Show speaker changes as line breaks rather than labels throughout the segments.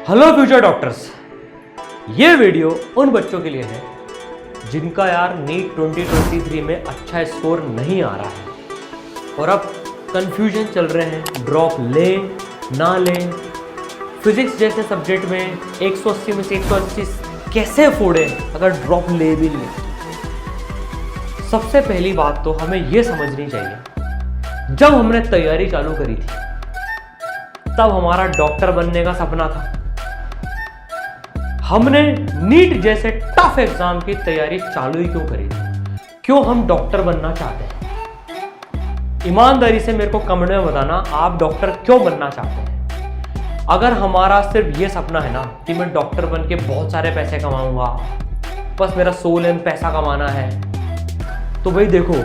Hello future doctors, ये video उन बच्चों के लिए है जिनका यार नीट 2023 में अच्छा स्कोर नहीं आ रहा है और अब कंफ्यूजन चल रहे हैं, ड्रॉप लें ना लें। फिजिक्स जैसे सब्जेक्ट में 180 में से 180 कैसे फोड़े अगर ड्रॉप ले भी लें। सबसे पहली बात तो हमें यह समझनी चाहिए, जब हमने तैयारी चालू करी थी तब हमारा डॉक्टर बनने का सपना था। हमने नीट जैसे टफ एग्जाम की तैयारी चालू ही क्यों करी थी? क्यों हम डॉक्टर बनना चाहते हैं? ईमानदारी से मेरे को कमेंट में बताना, आप डॉक्टर क्यों बनना चाहते हैं? अगर हमारा सिर्फ ये सपना है ना कि मैं डॉक्टर बन के बहुत सारे पैसे कमाऊंगा, बस मेरा सोल एम पैसा कमाना है, तो भाई देखो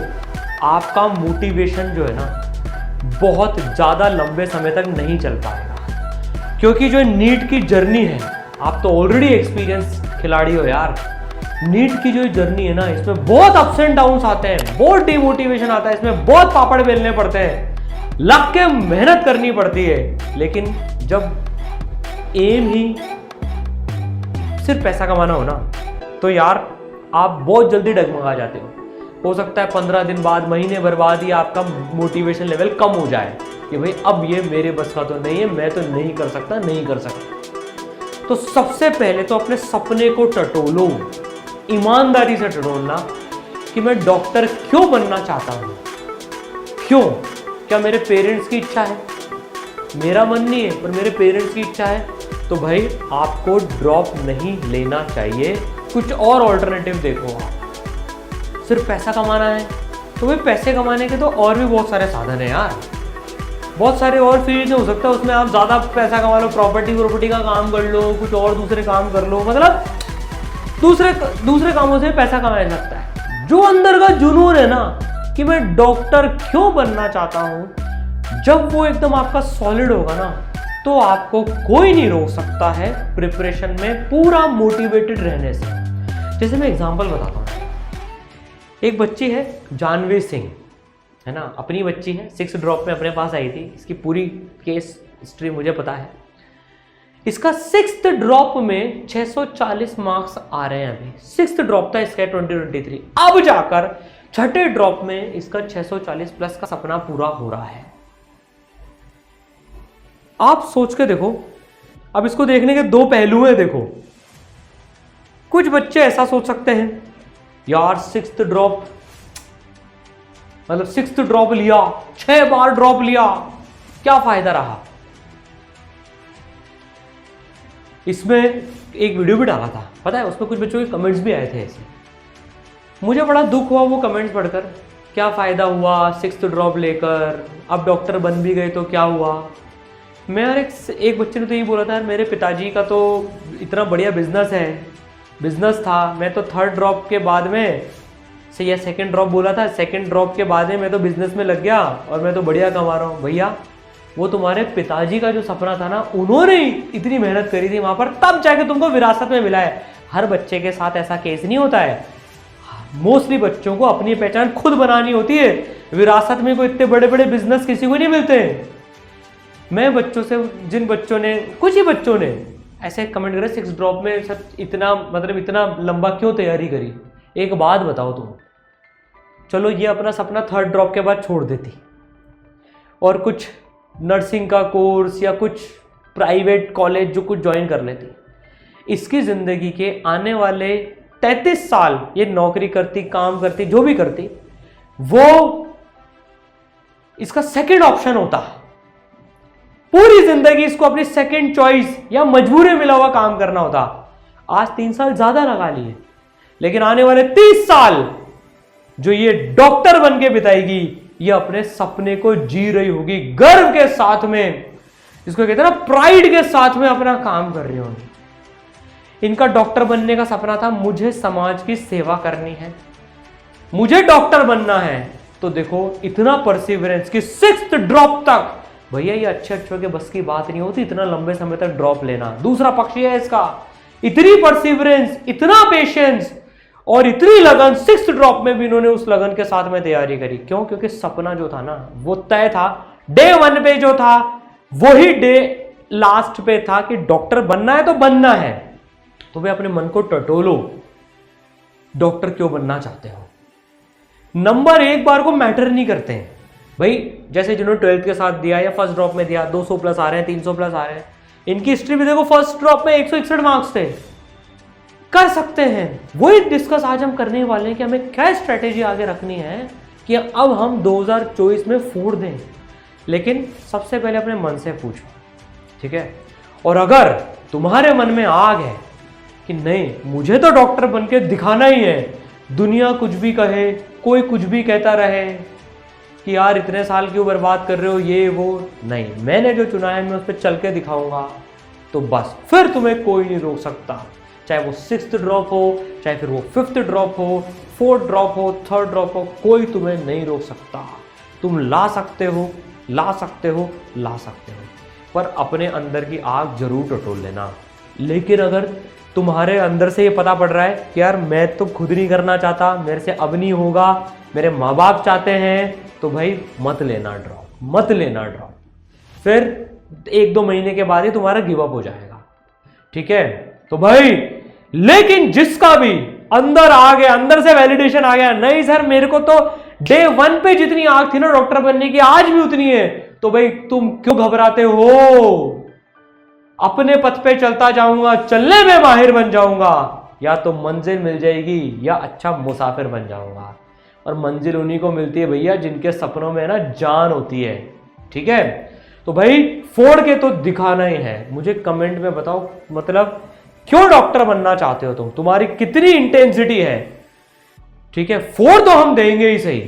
आपका मोटिवेशन जो है ना बहुत ज़्यादा लंबे समय तक नहीं चल पाएगा। क्योंकि जो नीट की जर्नी है, आप तो ऑलरेडी एक्सपीरियंस खिलाड़ी हो यार, नीट की जो जर्नी है ना इसमें बहुत अप्स एंड डाउन्स आते हैं, बहुत डिमोटिवेशन आता है, इसमें बहुत पापड़ बेलने पड़ते हैं, लग के मेहनत करनी पड़ती है। लेकिन जब एम ही सिर्फ पैसा कमाना हो ना तो यार आप बहुत जल्दी डगमगा जाते हो सकता है 15 दिन बाद, महीने भर बाद ही आपका मोटिवेशन लेवल कम हो जाए कि भाई अब ये मेरे बस का तो नहीं है, मैं तो नहीं कर सकता। तो सबसे पहले तो अपने सपने को टटोलो, ईमानदारी से टटोलना कि मैं डॉक्टर क्यों बनना चाहता हूं। क्यों? क्या मेरे पेरेंट्स की इच्छा है? मेरा मन नहीं है पर मेरे पेरेंट्स की इच्छा है, तो भाई आपको ड्रॉप नहीं लेना चाहिए, कुछ और ऑल्टरनेटिव देखो। आप सिर्फ पैसा कमाना है तो भाई पैसे कमाने के तो और भी बहुत सारे साधन है यार, बहुत सारे और फील्ड हो सकता है, उसमें आप ज़्यादा पैसा कमा लो, प्रॉपर्टी का काम कर लो, कुछ और दूसरे काम कर लो, मतलब दूसरे कामों से पैसा कमाया जा सकता है। जो अंदर का जुनून है ना कि मैं डॉक्टर क्यों बनना चाहता हूं, जब वो एकदम आपका सॉलिड होगा ना तो आपको कोई नहीं रोक सकता है प्रिपरेशन में पूरा मोटिवेटेड रहने से। जैसे मैं एग्जांपल बताता हूँ, एक बच्ची है जानवी सिंह, है ना, अपनी बच्ची है, 6 ड्रॉप में अपने पास आई थी, इसकी पूरी केस हिस्ट्री मुझे पता है। इसका 6th ड्रॉप में 640 मार्क्स आ रहे हैं। अभी 6th ड्रॉप था इसका 2023, अब जाकर 6ठे ड्रॉप में इसका 640 प्लस का सपना पूरा हो रहा है। आप सोच के देखो, अब इसको देखने के दो पहलू हैं। देखो, कुछ बच्चे ऐसा सोच सकते हैं यार 6th ड्रॉप, मतलब 6th ड्रॉप लिया, 6 बार ड्रॉप लिया, क्या फायदा रहा? इसमें एक वीडियो भी डाला था, पता है, उसमें कुछ बच्चों के कमेंट्स भी आए थे ऐसे। मुझे बड़ा दुख हुआ वो कमेंट्स पढ़कर, क्या फायदा हुआ 6th ड्रॉप लेकर, अब डॉक्टर बन भी गए तो क्या हुआ? मैं यार एक बच्चे ने तो ये बोला था, मेरे पिताजी का तो इतना बढ़िया बिजनेस था, मैं तो 3rd ड्रॉप के बाद में से या 2nd ड्रॉप बोला था, 2nd ड्रॉप के बाद में मैं तो बिजनेस में लग गया और मैं तो बढ़िया कमा रहा हूँ। भैया वो तुम्हारे पिताजी का जो सपना था ना, उन्होंने इतनी मेहनत करी थी वहां पर, तब जाके तुमको विरासत में मिला है। हर बच्चे के साथ ऐसा केस नहीं होता है, मोस्टली बच्चों को अपनी पहचान खुद बनानी होती है, विरासत में कोई इतने बड़े बड़े बिजनेस किसी को नहीं मिलते हैं। मैं बच्चों से, जिन बच्चों ने, कुछ ही बच्चों ने ऐसे कमेंट करे 6 ड्रॉप में सर इतना लंबा क्यों तैयारी करी? एक बात बताओ तुम, चलो ये अपना सपना 3rd ड्रॉप के बाद छोड़ देती और कुछ नर्सिंग का कोर्स या कुछ प्राइवेट कॉलेज जो कुछ ज्वाइन कर लेती, इसकी ज़िंदगी के आने वाले 33 साल ये नौकरी करती, काम करती, जो भी करती, वो इसका 2nd ऑप्शन होता। पूरी जिंदगी इसको अपनी 2nd चॉइस या मजबूरी मिला हुआ काम करना होता। आज 3 साल ज़्यादा लगा लिए, लेकिन आने वाले 30 साल जो ये डॉक्टर बन के बिताएगी, ये अपने सपने को जी रही होगी, गर्व के साथ में, जिसको कहते हैं ना प्राइड के साथ में अपना काम कर रही होगी। इनका डॉक्टर बनने का सपना था, मुझे समाज की सेवा करनी है, मुझे डॉक्टर बनना है। तो देखो इतना परसिवरेंस कि 6th ड्रॉप तक, भैया ये अच्छे के बस की बात नहीं होती इतना लंबे समय तक ड्रॉप लेना। दूसरा पक्ष ये है इसका, इतनी परसिवरेंस, इतना पेशेंस और इतनी लगन, 6th ड्रॉप में भी इन्होंने उस लगन के साथ में तैयारी करी। क्यों? क्योंकि सपना जो था ना वो तय था, डे 1 पे जो था वही डे लास्ट पे था कि डॉक्टर बनना है तो बनना है, तो वे अपने मन को टटोलो, डॉक्टर क्यों बनना चाहते हो। नंबर एक बार को मैटर नहीं करते हैं भाई। जैसे जिन्होंने 12th के साथ दिया या फर्स्ट ड्रॉप में दिया, 200 प्लस आ रहे हैं, 300 प्लस आ रहे हैं, इनकी हिस्ट्री भी देखो, फर्स्ट ड्रॉप में 161 मार्क्स थे। कर सकते हैं, वही डिस्कस आज हम करने वाले हैं कि हमें क्या स्ट्रेटेजी आगे रखनी है कि अब हम 2024 में फोड़ दें। लेकिन सबसे पहले अपने मन से पूछो, ठीक है। और अगर तुम्हारे मन में आग है कि नहीं मुझे तो डॉक्टर बन के दिखाना ही है, दुनिया कुछ भी कहे, कोई कुछ भी कहता रहे कि यार इतने साल क्यों बर्बाद कर रहे हो, ये वो, नहीं, मैंने जो चुना है मैं उस पर चल के दिखाऊंगा, तो बस फिर तुम्हें कोई नहीं रोक सकता। चाहे वो 6th ड्रॉप हो, चाहे फिर वो 5th ड्रॉप हो, 4th ड्रॉप हो, 3rd ड्रॉप हो, कोई तुम्हें नहीं रोक सकता। तुम ला सकते हो, ला सकते हो, ला सकते हो, पर अपने अंदर की आग जरूर टटोल लेना। लेकिन अगर तुम्हारे अंदर से ये पता पड़ रहा है कि यार मैं तो खुद नहीं करना चाहता, मेरे से अब नहीं होगा, मेरे माँ बाप चाहते हैं, तो भाई मत लेना ड्रॉप, मत लेना ड्रॉप। फिर 1-2 महीने के बाद ही तुम्हारा गिव अप हो जाएगा, ठीक है। तो भाई लेकिन जिसका भी अंदर आ गया, अंदर से वैलिडेशन आ गया, नहीं सर मेरे को तो डे 1 पे जितनी आग थी ना डॉक्टर बनने की आज भी उतनी है, तो भाई तुम क्यों घबराते हो। अपने पथ पे चलता जाऊंगा, चलने में माहिर बन जाऊंगा, या तो मंजिल मिल जाएगी या अच्छा मुसाफिर बन जाऊंगा। और मंजिल उन्हीं को मिलती है भैया जिनके सपनों में ना जान होती है, ठीक है। तो भाई फोड़ के तो दिखाना ही है। मुझे कमेंट में बताओ, मतलब क्यों डॉक्टर बनना चाहते हो तुम, तुम्हारी कितनी इंटेंसिटी है, ठीक है। फोड़ तो हम देंगे ही सही,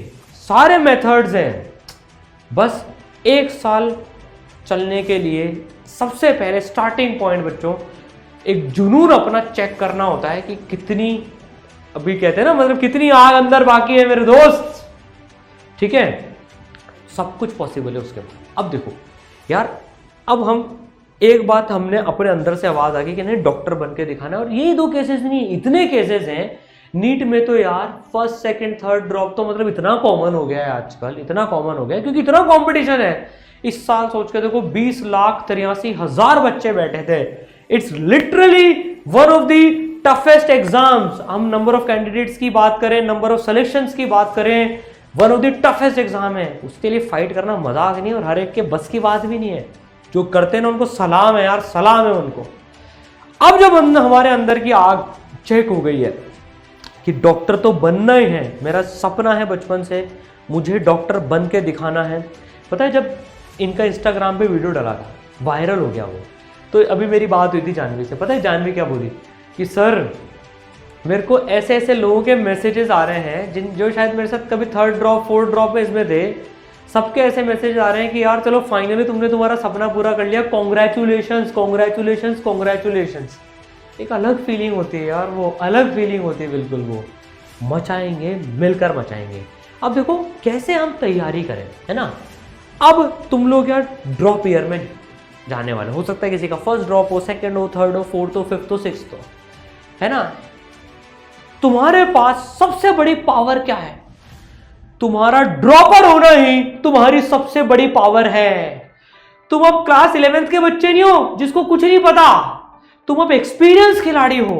सारे मेथड्स हैं। बस 1 साल चलने के लिए सबसे पहले स्टार्टिंग पॉइंट बच्चों, एक जुनून अपना चेक करना होता है कि कितनी, अभी कहते हैं ना, मतलब कितनी आग अंदर बाकी है मेरे दोस्त, ठीक है। सब कुछ पॉसिबल है उसके बाद। अब देखो यार, अब हम एक बात, हमने अपने अंदर से आवाज आ गई कि नहीं डॉक्टर बन के दिखाना है। और ये 2 केसेस नहीं, इतने केसेस हैं नीट में तो यार। 1st, 2nd, 3rd ड्रॉप तो मतलब इतना कॉमन हो गया है आजकल, इतना कॉमन हो गया है क्योंकि इतना कंपटीशन है। इस साल सोच के देखो 20,83,000 बच्चे बैठे थे। It's literally one of the toughest exams. हम नंबर ऑफ कैंडिडेट्स की बात करें, नंबर ऑफ सिलेक्शंस की बात करें, one of the toughest exam है। उसके लिए फाइट करना मजाक नहीं है और हर एक के बस की बात भी नहीं है। जो करते हैं ना उनको सलाम है यार, सलाम है उनको। अब जब हमारे अंदर की आग चेक हो गई है कि डॉक्टर तो बनना ही है, मेरा सपना है बचपन से, मुझे डॉक्टर बन के दिखाना है। पता है जब इनका इंस्टाग्राम पे वीडियो डाला था, वायरल हो गया वो, तो अभी मेरी बात हुई थी जानवी से। पता है जानवी क्या बोली कि सर मेरे को ऐसे ऐसे लोगों के मैसेजेस आ रहे हैं जो शायद मेरे साथ कभी 3rd ड्रॉप 4th ड्रॉप में इसमें थे, सबके ऐसे मैसेज आ रहे हैं कि यार चलो फाइनली तुमने तुम्हारा सपना पूरा कर लिया, कॉन्ग्रेचुलेशंस कॉन्ग्रेचुलेशंस कॉन्ग्रेचुलेशंस। एक अलग फीलिंग होती है यार, वो अलग फीलिंग होती है बिल्कुल। वो मचाएंगे, मिलकर मचाएंगे। अब देखो कैसे हम तैयारी करें, है ना। अब तुम लोग यार ड्रॉप ईयर में जाने वाले, हो सकता है किसी का 1st ड्रॉप हो, 2nd हो, 3rd हो, 4th हो, 5th हो, 6th हो, है ना। तुम्हारे पास सबसे बड़ी पावर क्या है? तुम्हारा ड्रॉपर होना ही तुम्हारी सबसे बड़ी पावर है। तुम अब क्लास 11th के बच्चे नहीं हो जिसको कुछ नहीं पता, तुम अब एक्सपीरियंस खिलाड़ी हो।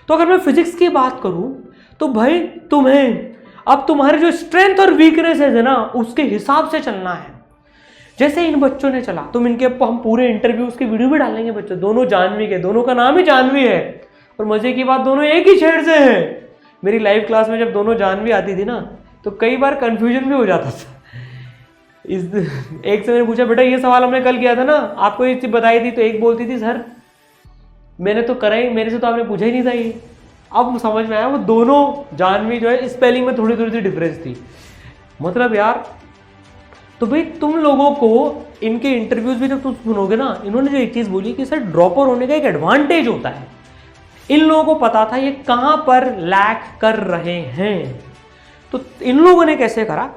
तो अगर मैं फिजिक्स की बात करूं तो भाई तुम्हें अब तुम्हारे जो स्ट्रेंथ और वीकनेस है ना उसके हिसाब से चलना है। जैसे इन बच्चों ने चला, तुम इनके हम पूरे इंटरव्यूज के वीडियो भी डालेंगे बच्चों, दोनों जानवी के, दोनों का नाम ही जानवी है। और मजे की बात दोनों एक ही शेड से हैं। मेरी लाइव क्लास में जब दोनों जानवी आती थी ना तो कई बार कंफ्यूजन भी हो जाता था। एक से मैंने पूछा बेटा ये सवाल हमने कल किया था ना, आपको ये चीज बताई थी, तो एक बोलती थी सर मैंने तो करा ही, मेरे से तो आपने पूछा ही नहीं था ये। अब समझ में आया वो दोनों जानवी जो है स्पेलिंग में थोड़ी थोड़ी सी डिफरेंस थी। मतलब यार तो भाई तुम लोगों को इनके इंटरव्यूज भी जब तुम सुनोगे ना, इन्होंने जो एक चीज बोली कि सर ड्रॉपर होने का एक एडवांटेज होता है। इन लोगों को पता था ये कहां पर लैक कर रहे हैं। तो इन लोगों ने कैसे करा,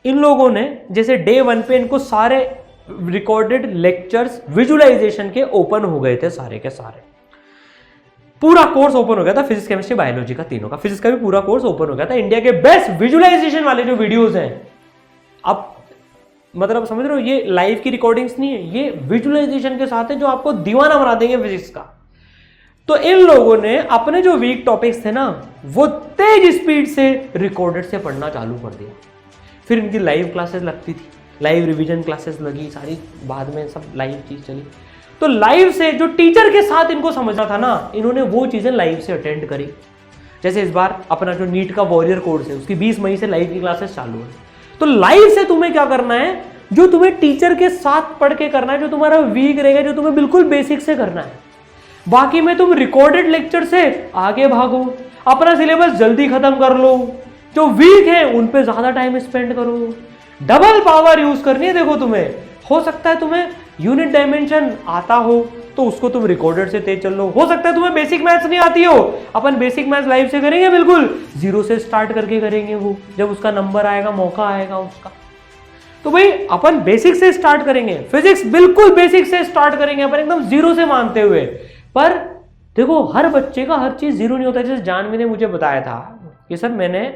इन लोगों ने जैसे डे 1 पे इनको सारे रिकॉर्डेड लेक्चर्स विजुअलाइजेशन के ओपन हो गए थे, सारे के सारे, पूरा कोर्स ओपन हो गया था। फिजिक्स केमिस्ट्री बायोलॉजी का, तीनों का, फिजिक्स का भी पूरा कोर्स ओपन हो गया था। इंडिया के बेस्ट विजुअलाइजेशन वाले जो वीडियोस हैं, अब मतलब समझ रहे हो, ये लाइव की रिकॉर्डिंग्स नहीं है, ये विजुअलाइजेशन के साथ है जो आपको दीवाना बना देंगे फिजिक्स का। तो इन लोगों ने अपने जो वीक टॉपिक्स थे ना वो तेज स्पीड से रिकॉर्डेड से पढ़ना चालू कर दिया। फिर इनकी लाइव क्लासेस लगती थी, लाइव रिवीजन क्लासेस लगी सारी, बाद में सब लाइव चीज चली। तो लाइव से जो टीचर के साथ इनको समझना था ना, इन्होंने वो चीजें लाइव से अटेंड करी। जैसे इस बार अपना जो नीट का वॉरियर कोर्स है उसकी 20 मई से लाइव की क्लासेस चालू है। तो लाइव से तुम्हें क्या करना है, जो तुम्हें टीचर के साथ पढ़ के करना है, जो तुम्हारा वीक रहेगा, जो तुम्हें बिल्कुल बेसिक से करना है। बाकी में तुम रिकॉर्डेड लेक्चर से आगे भागो, अपना सिलेबस जल्दी खत्म कर लो, जो वीक है उन पे ज्यादा टाइम स्पेंड करो। डबल पावर यूज करनी है। देखो तुम्हें हो सकता है तुम्हें यूनिट डायमेंशन आता हो तो उसको तुम रिकॉर्डेड से तेज चल लो, हो सकता है तुम्हें बेसिक मैथ्स नहीं आती हो, अपन बेसिक मैथ्स लाइव से करेंगे, बिल्कुल जीरो से स्टार्ट करके करेंगे, वो जब उसका नंबर आएगा, मौका आएगा उसका। तो भाई अपन बेसिक से स्टार्ट करेंगे, फिजिक्स बिल्कुल बेसिक से स्टार्ट करेंगे अपन, एकदम जीरो से मानते हुए। पर देखो हर बच्चे का हर चीज जीरो नहीं होता। जैसे जानवी ने मुझे बताया था कि सर मैंने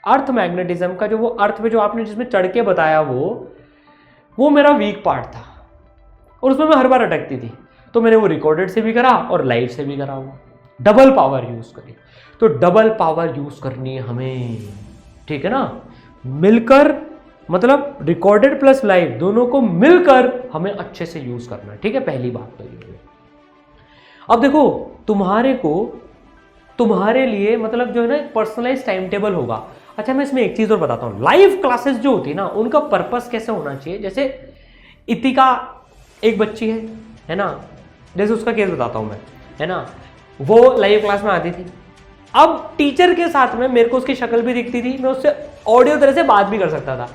अर्थ मैग्नेटिज्म का जो वो अर्थ पे जो आपने जिसमें चढ़ के बताया वो मेरा वीक पार्ट था और उसमें मैं हर बार अटकती थी। तो मैंने वो रिकॉर्डेड से भी करा और लाइव से भी करा हुआ, डबल पावर यूज करी। तो डबल पावर यूज करनी है हमें, ठीक है ना, मिलकर, मतलब रिकॉर्डेड प्लस लाइव दोनों को मिलकर हमें अच्छे से यूज करना है, ठीक है। पहली बात तो ये। अब देखो तुम्हारे लिए मतलब जो है ना पर्सनलाइज टाइम टेबल होगा। अच्छा मैं इसमें एक चीज और बताता हूँ, लाइव क्लासेस जो होती है ना उनका पर्पस कैसे होना चाहिए। जैसे इतिका एक बच्ची है ना, जैसे उसका केस बताता हूँ मैं, है ना, वो लाइव क्लास में आती थी। अब टीचर के साथ में मेरे को उसकी शक्ल भी दिखती थी, मैं उससे ऑडियो तरह से बात भी कर सकता था।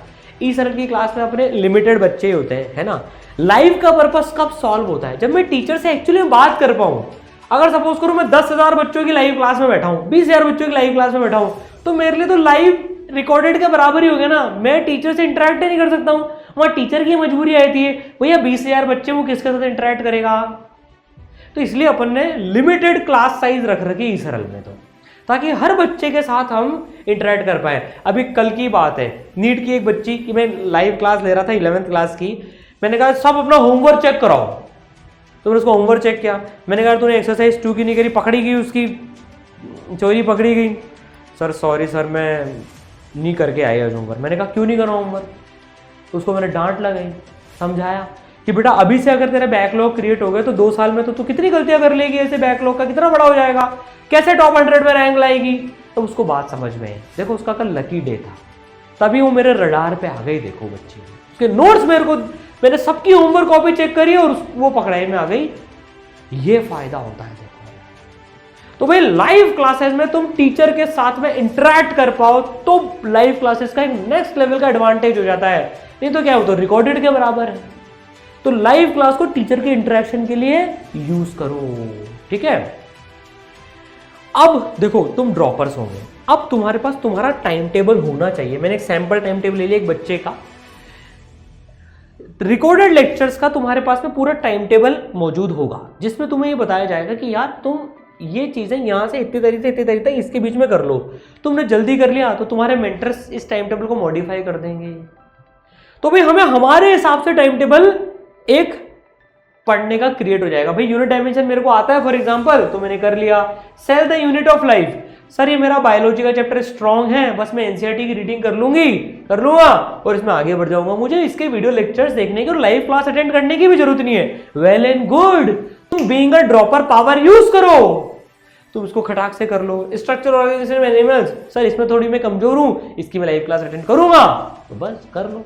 ई सरल की क्लास में अपने लिमिटेड बच्चे होते हैं, है ना। लाइव का पर्पस कब सॉल्व होता है, जब मैं टीचर से एक्चुअली में बात कर पाऊं। अगर सपोज करूं मैं 10,000 बच्चों की लाइव क्लास में बैठा हूं, 20,000 बच्चों की लाइव क्लास में बैठा हूं, तो मेरे लिए तो लाइव रिकॉर्डेड के बराबर ही हो गया ना। मैं टीचर से इंटरेक्ट नहीं कर सकता हूं, वहां टीचर की मजबूरी आती है, भैया 20,000 बच्चे वो किसके साथ इंटरेक्ट करेगा। तो इसलिए अपन ने लिमिटेड क्लास साइज रख रखी ई सरल में, तो ताकि हर बच्चे के साथ हम इंटरेक्ट कर पाए। अभी कल की बात है, नीट की एक बच्ची की मैं लाइव क्लास ले रहा था 11th क्लास की। मैंने कहा सब अपना होमवर्क चेक कराओ, तो मैंने उसको होमवर्क चेक किया। मैंने कहा तूने एक्सरसाइज 2 की नहीं करी, पकड़ी गई, उसकी चोरी पकड़ी गई। सर सॉरी सर मैं नहीं करके आई आज होमवर्क। मैंने कहा क्यों नहीं करा होमवर्क, तो उसको मैंने डांट लगाई, समझाया कि बेटा अभी से अगर तेरा बैकलॉग क्रिएट हो गए तो 2 साल में तो तू कितनी गलतियां कर लेगी, ऐसे बैकलॉग का कितना बड़ा हो जाएगा, कैसे टॉप 100 में रैंक लाएगी। तो उसको बात समझ में आई। देखो उसका कल लकी डे था, तभी वो मेरे रडार पे आ गई। देखो बच्ची, उसके नोट्स मैंने सबकी होमवर्क कॉपी चेक करी और वो पकड़ाई में आ गई। ये फायदा होता है देखो। तो भाई लाइव क्लासेस में तुम टीचर के साथ में इंटरेक्ट कर पाओ तो लाइव क्लासेस का एक नेक्स्ट लेवल का एडवांटेज हो जाता है, नहीं तो क्या हो तो रिकॉर्डेड के बराबर है। तो लाइव क्लास को टीचर के इंटरेक्शन के लिए यूज करो, ठीक है। अब देखो तुम ड्रॉपर्स होंगे, अब तुम्हारे पास तुम्हारा टाइम टेबल होना चाहिए। मैंने एक सैंपल टाइम टेबल ले लिया एक बच्चे का, रिकॉर्डेड लेक्चर्स का तुम्हारे पास में पूरा टाइम टेबल मौजूद होगा, जिसमें तुम्हें ये बताया जाएगा कि यार तुम ये चीजें यहां से इतनी तारीख से इतनी तारीख तक इसके बीच में कर लो। तुमने जल्दी कर लिया तो तुम्हारे मेंटर्स इस टाइम टेबल को मॉडिफाई कर देंगे। तो भाई हमें हमारे हिसाब से टाइम टेबल एक पढ़ने का क्रिएट हो जाएगा। भाई यूनिट डायमेंशन मेरे को आता है फॉर एग्जांपल, तो मैंने कर लिया। Cell the unit of life, sir ये मेरा बायोलॉजी का चैप्टर स्ट्रांग है, बस मैं एनसीईआरटी की रीडिंग कर लूंगा और इसमें आगे बढ़ जाऊंगा, मुझे इसके वीडियो लेक्चर्स देखने की और लाइव क्लास अटेंड करने की भी जरूरत नहीं है। वेल एंड गुड, तुम being a dropper power use करो, तुम इसको खटाक से कर लो। स्ट्रक्चर ऑर्गेनाइजेशन एनिमल्स, सर इसमें थोड़ी मैं कमजोर हूं, इसकी मैं लाइव क्लास अटेंड करूंगा, तो बस कर लो।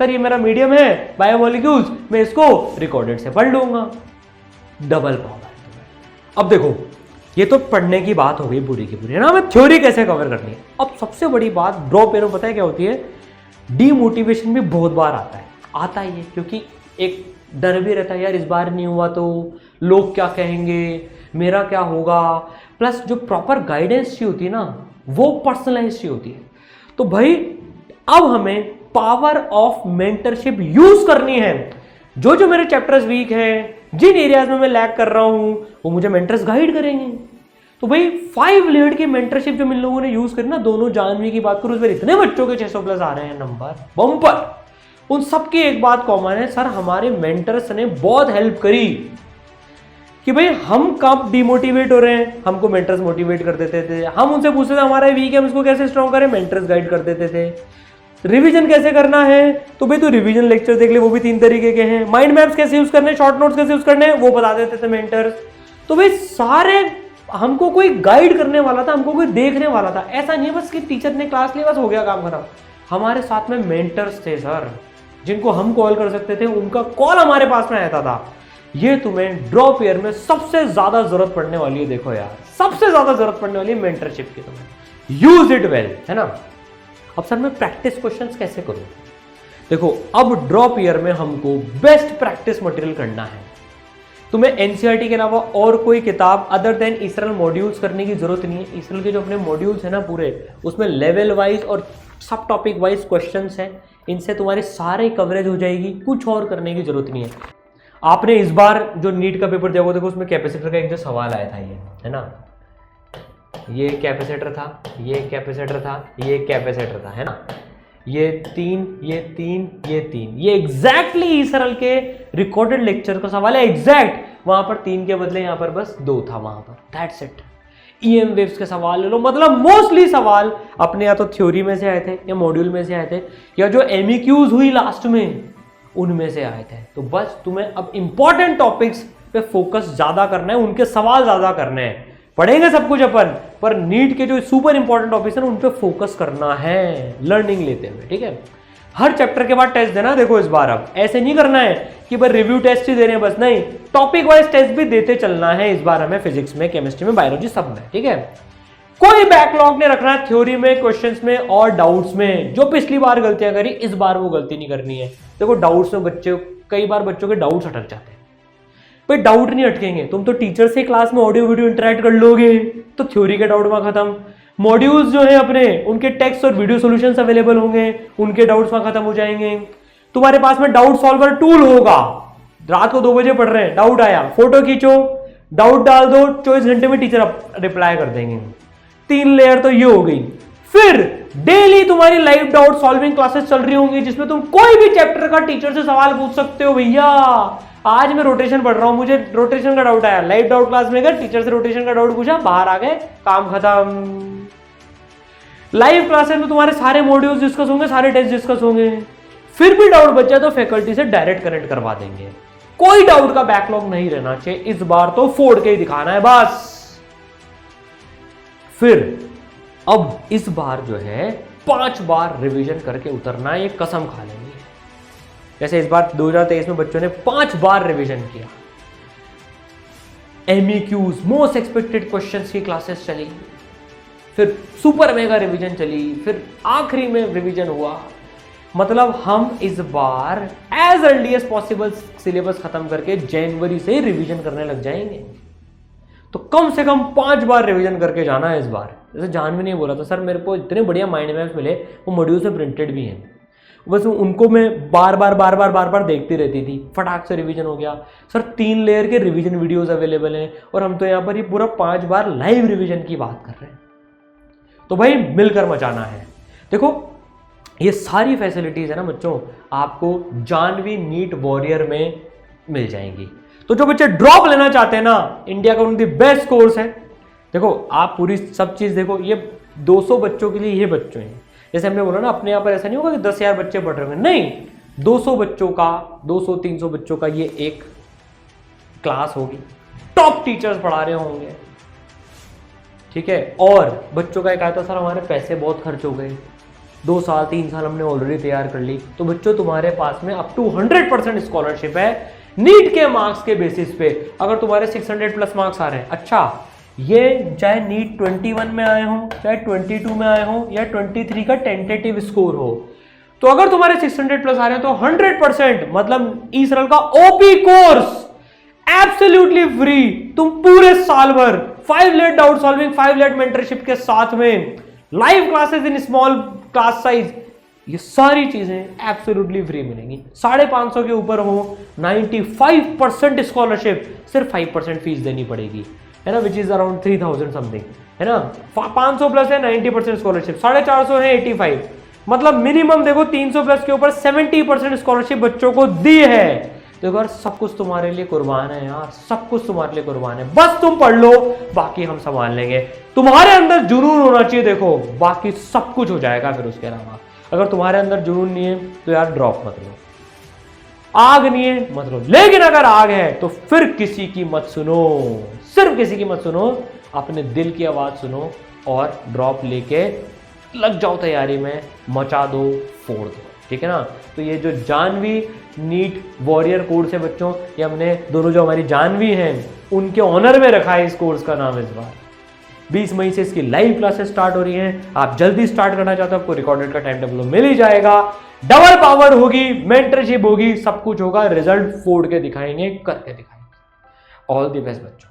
सर ये मेरा मीडियम है बायोमोलिक्यूल्स, मैं इसको रिकॉर्डेड से पढ़ लूंगा, डबल पावर। अब देखो ये तो पढ़ने की बात हो गई पूरी की पूरी, है ना। हमें थ्योरी कैसे कवर करनी है। अब सबसे बड़ी बात ड्रॉप एरो पता है क्या होती है, डीमोटिवेशन भी बहुत बार आता ही है, क्योंकि एक डर भी रहता है यार इस बार नहीं हुआ तो लोग क्या कहेंगे, मेरा क्या होगा। प्लस जो प्रॉपर गाइडेंस चाहिए होती है ना वो पर्सनलाइज चाहिए होती है। तो भाई अब हमें पावर ऑफ मेंटरशिप यूज करनी है। जो जो मेरे चैप्टर्स वीक हैं, जिन एरियाज में मैं लैग कर रहा हूं, वो मुझे मेंटर्स गाइड करेंगे। तो भाई 5 लेयर्ड की मेंटरशिप जो इन लोगों ने यूज करी ना, दोनों जानवी की बात करूं, इस बार इतने बच्चों के 600 प्लस आ रहे हैं नंबर बम्पर। उन सबकी एक बात कॉमन है, सर हमारे मेंटर्स ने बहुत हेल्प करी कि भाई हम कब डिमोटिवेट हो रहे हैं, हमको मेंटर्स मोटिवेट कर देते थे, हम उनसे पूछते थे हमारा वीक है हम इसको कैसे स्ट्रॉन्ग करें, मेंटर्स गाइड कर देते थे। रिवीजन कैसे करना है, तो भाई तू रिवीजन लेक्चर देख ले, वो भी 3 तरीके के हैं। माइंड मैप्स कैसे यूज करने, शॉर्ट नोट्स कैसे यूज करने, वो बता देते थे मेंटर्स। तो भाई सारे हमको कोई गाइड करने वाला था, हमको कोई देखने वाला था। ऐसा नहीं है बस कि टीचर ने क्लास ली बस हो गया काम खत्म। हमारे साथ में मेंटर्स थे सर, जिनको हम कॉल कर सकते थे, उनका कॉल हमारे पास में आता था। ये तुम्हें ड्रॉप ईयर में सबसे ज्यादा जरूरत पड़ने वाली है। देखो यार, सबसे ज्यादा जरूरत पड़ने वाली है मेंटरशिप की, तुम्हें यूज इट वेल, है ना। अब सर मैं प्रैक्टिस क्वेश्चंस कैसे करूं? देखो अब ड्रॉप ईयर में हमको बेस्ट प्रैक्टिस मटेरियल करना है। तुम्हें एनसीईआरटी के अलावा और कोई किताब अदर देन इसरल मॉड्यूल्स करने की जरूरत नहीं है। इसरल के जो अपने मॉड्यूल्स है ना पूरे, उसमें लेवल वाइज और सब टॉपिक वाइज क्वेश्चंस हैं, इनसे तुम्हारी सारे कवरेज हो जाएगी, कुछ और करने की जरूरत नहीं है। आपने इस बार जो नीट का पेपर दिया वो देखो, उसमें कैपेसिटर का एक जो सवाल आया था, ये है ना, ये कैपेसिटर था, ये कैपेसिटर था, ये कैपेसिटर था, है ना, ये 3 ये 3 ये 3, ये एग्जैक्टली इसरल के रिकॉर्डेड लेक्चर का सवाल है। एग्जैक्ट वहां पर 3 के बदले यहां पर बस 2 था वहां पर, दैट्स इट। ईएम वेव्स के सवाल ले लो, मतलब मोस्टली सवाल अपने या तो थ्योरी में से आए थे या मॉड्यूल में से आए थे, या जो एमईक्यूज हुई लास्ट में उनमें से आए थे। तो बस तुम्हें अब इंपॉर्टेंट टॉपिक्स पे फोकस ज्यादा करना है, उनके सवाल ज्यादा करने हैं। पढ़ेंगे सब कुछ अपन, पर नीट के जो सुपर इंपॉर्टेंट टॉपिक्स हैं उन पे फोकस करना है लर्निंग लेते हुए, ठीक है। हर चैप्टर के बाद टेस्ट देना। देखो इस बार अब ऐसे नहीं करना है कि बस रिव्यू टेस्ट ही दे रहे हैं बस, नहीं, टॉपिक वाइज टेस्ट भी देते चलना है इस बार हमें, फिजिक्स में, केमिस्ट्री में, बायोलॉजी, सब में, ठीक है। कोई बैकलॉग नहीं रखना है थ्योरी में, क्वेश्चंस में और डाउट्स में। जो पिछली बार गलतियां करी इस बार वो गलती नहीं करनी है। देखो डाउट्स में बच्चे, कई बार बच्चों के डाउट्स अटक जाते हैं। भाई डाउट नहीं अटकेंगे, तुम तो टीचर से क्लास में ऑडियो वीडियो इंटरेक्ट कर लोगे तो थ्योरी के डाउट वहां खत्म। मॉड्यूल्स जो है अपने, उनके टेक्स्ट और वीडियो सॉल्यूशंस अवेलेबल होंगे, उनके डाउट्स वहां खत्म हो जाएंगे। तुम्हारे पास में डाउट सॉल्वर टूल होगा, रात को 2 बजे पढ़ रहे हैं, डाउट आया, फोटो खींचो, डाउट डाल दो, 24 घंटे में टीचर रिप्लाई कर देंगे। 3 लेयर तो ये हो गई। फिर डेली तुम्हारी लाइव डाउट सॉल्विंग क्लासेस चल रही होंगी, जिसमें तुम कोई भी चैप्टर का टीचर से सवाल पूछ सकते हो। भैया आज मैं रोटेशन पढ़ रहा हूं, मुझे रोटेशन का डाउट आया, लाइव डाउट क्लास में गए, टीचर से रोटेशन का डाउट पूछा, बाहर आ गए, काम खत्म। लाइव क्लासेस में तुम्हारे सारे मॉड्यूल्स डिस्कस होंगे, सारे टेस्ट डिस्कस होंगे। फिर भी डाउट बचा तो फैकल्टी से डायरेक्ट कनेक्ट करवा देंगे। कोई डाउट का बैकलॉग नहीं रहना चाहिए, इस बार तो फोड़ के ही दिखाना है बस। फिर अब इस बार जो है 5 बार रिवीजन करके उतरना है, ये कसम खा लेंगे। जैसे इस बार 2023 में बच्चों ने 5 बार रिवीजन किया। एमईक्यूज, मोस्ट एक्सपेक्टेड क्वेश्चंस की क्लासेस चली, फिर सुपर मेगा रिवीजन चली, फिर आखिरी में रिवीजन हुआ। मतलब हम इस बार as early as possible syllabus खत्म करके जनवरी से रिवीजन करने लग जाएंगे। तो कम से कम 5 बार रिवीजन करके जाना है इस बार। जैसे जानवी ने बोला था, सर मेरे को इतने बढ़िया माइंड मैप्स मिले, वो मॉड्यूल से प्रिंटेड भी हैं, बस उनको मैं बार बार देखती रहती थी, फटाक से रिवीजन हो गया। सर 3 लेयर के रिवीजन वीडियोस अवेलेबल हैं, और हम तो यहाँ पर ये पूरा 5 बार लाइव रिवीजन की बात कर रहे हैं। तो भाई मिलकर मचाना है। देखो ये सारी फैसिलिटीज है ना बच्चों, आपको जानवी नीट वॉरियर में मिल जाएंगी। तो जो बच्चे ड्रॉप लेना चाहते हैं ना, इंडिया का उनकी बेस्ट कोर्स है। देखो आप पूरी सब चीज देखो, ये 200 बच्चों के लिए ये बच्चे हैं। जैसे हमने बोला ना, अपने यहाँ पर ऐसा नहीं होगा कि 10,000 बच्चे पढ़ रहे होंगे, नहीं, 200 बच्चों का, 200-300 बच्चों का ये एक क्लास होगी, टॉप टीचर्स पढ़ा रहे होंगे, ठीक है। और बच्चों का एक आया था, सर हमारे पैसे बहुत खर्च हो गए, 2 साल 3 साल हमने ऑलरेडी तैयार कर ली। तो बच्चों तुम्हारे पास में अप टू 100% स्कॉलरशिप है नीट के मार्क्स के बेसिस पे। अगर तुम्हारे 600+ मार्क्स आ रहे हैं, अच्छा ये चाहे नीट 21 में आए हो, चाहे 22 में आए हो, या 23 का टेंटेटिव स्कोर हो, तो अगर तुम्हारे 600+ आ रहे हैं तो 100%, मतलब इसरल का ओपी कोर्स एब्सोल्युटली फ्री। तुम पूरे साल भर 5 late doubt solving, 5 late mentorship के साथ में live classes in small class size, ये सारी चीजें एब्सोल्युटली फ्री मिलेंगी। 550 के ऊपर हो, 95% स्कॉलरशिप, सिर्फ 5% फीस देनी पड़ेगी, है ना, विच इज अराउंड 3000 समथिंग, है ना। 500+ है 90% स्कॉलरशिप, 450 है 85, मतलब मिनिमम देखो 300 प्लस के ऊपर 70% स्कॉलरशिप बच्चों को दी है। देखो यार सब कुछ तुम्हारे लिए कुर्बान है यार, सब कुछ तुम्हारे लिए कुर्बान है, बस तुम पढ़ लो, बाकी हम संभाल लेंगे। तुम्हारे अंदर जुनून होना चाहिए, देखो बाकी सब कुछ हो जाएगा फिर उसके अलावा। अगर तुम्हारे अंदर जुनून नहीं है तो यार ड्रॉप मत लो, आग नहीं है मत लो, लेकिन अगर आग है तो फिर किसी की मत सुनो, सिर्फ किसी की मत सुनो, अपने दिल की आवाज सुनो और ड्रॉप लेके लग जाओ तैयारी में, मचा दो, फोड़ दो, ठीक है ना। तो ये जो जानवी नीट वॉरियर कोर्स है बच्चों, ये हमने दोनों जो हमारी जानवी हैं उनके ऑनर में रखा है इस कोर्स का नाम। इस बार 20 मई से इसकी लाइव क्लासेस स्टार्ट हो रही हैं। आप जल्दी स्टार्ट करना चाहते हो, आपको रिकॉर्डेड का टाइम टेबल मिल ही जाएगा। डबल पावर होगी, मेंटरशिप होगी, सब कुछ होगा, रिजल्ट फोड़ के दिखाएंगे, करके दिखाएंगे। ऑल द बेस्ट बच्चों।